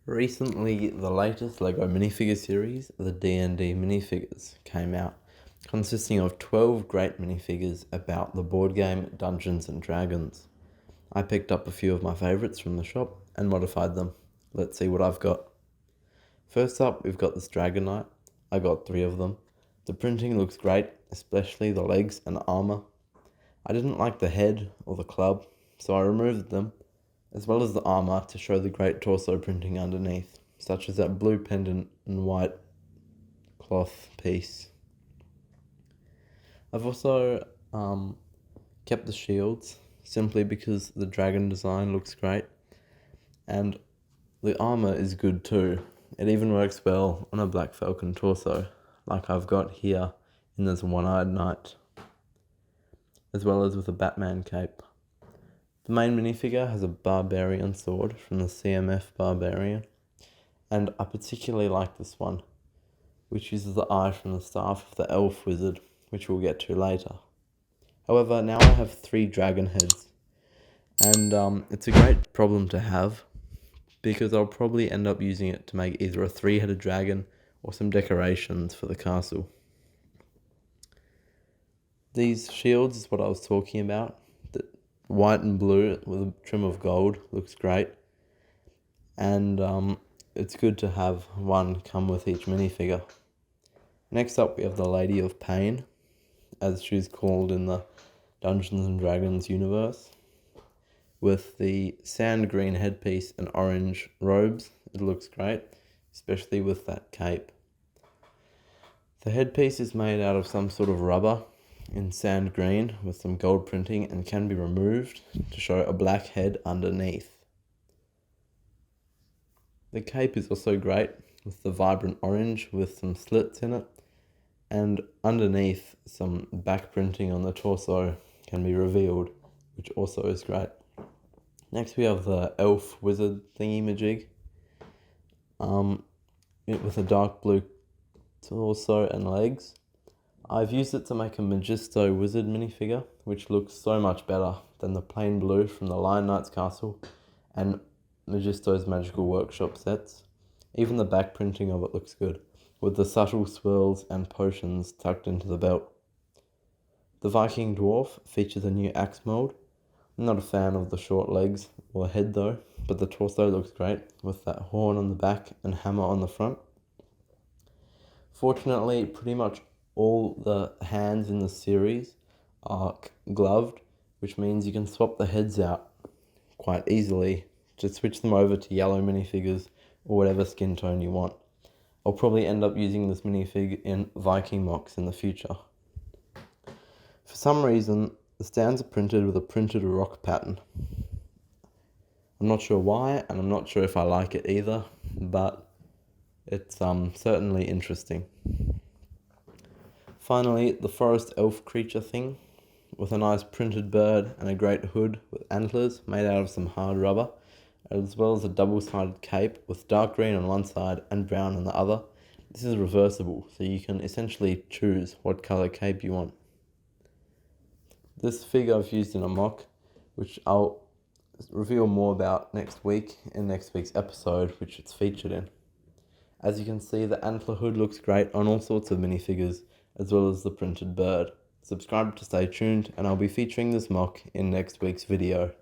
Recently, the latest LEGO minifigure series, the D&D minifigures, came out, consisting of 12 great minifigures about the board game Dungeons & Dragons. I picked up a few of my favourites from the shop and modified them. Let's see what I've got. First up, we've got this Dragon Knight. I got 3 of them. The printing looks great, especially the legs and armour. I didn't like the head or the club, so I removed them, as well as the armour, to show the great torso printing underneath, such as that blue pendant and white cloth piece. I've also kept the shields, simply because the dragon design looks great, and the armour is good too. It even works well on a Black Falcon torso, like I've got here in this One-Eyed Knight, as well as with a Batman cape. The main minifigure has a barbarian sword from the CMF Barbarian, and I particularly like this one, which uses the eye from the staff of the elf wizard, which we'll get to later. However, now I have 3 dragon heads, and it's a great problem to have, because I'll probably end up using it to make either a 3-headed dragon or some decorations for the castle. These shields is what I was talking about. White and blue with a trim of gold looks great, and it's good to have one come with each minifigure. Next up, we have the Lady of Pain, as she's called in the Dungeons and Dragons universe, with the sand green headpiece and orange robes. It looks great, especially with that cape. The headpiece is made out of some sort of rubber in sand green with some gold printing and can be removed to show a black head underneath. The cape is also great with the vibrant orange with some slits in it, and underneath some back printing on the torso can be revealed, which also is great. Next we have the elf wizard thingy-majig, with a dark blue torso and legs. I've used it to make a Magisto wizard minifigure, which looks so much better than the plain blue from the Lion Knight's castle and Magisto's Magical Workshop sets. Even the back printing of it looks good, with the subtle swirls and potions tucked into the belt. The Viking dwarf features a new axe mold. I'm not a fan of the short legs or head though, but the torso looks great with that horn on the back and hammer on the front. Fortunately, pretty much all the hands in the series are gloved, which means you can swap the heads out quite easily to switch them over to yellow minifigures or whatever skin tone you want. I'll probably end up using this minifig in Viking mocks in the future. For some reason, the stands are printed with a printed rock pattern. I'm not sure why, and I'm not sure if I like it either, but it's certainly interesting. Finally, the forest elf creature thing, with a nice printed bird and a great hood with antlers made out of some hard rubber, as well as a double-sided cape with dark green on one side and brown on the other. This is reversible, so you can essentially choose what colour cape you want. This figure I've used in a mock, which I'll reveal more about next week in next week's episode, which it's featured in. As you can see, the antler hood looks great on all sorts of minifigures, as well as the printed bird. Subscribe to stay tuned, and I'll be featuring this mock in next week's video.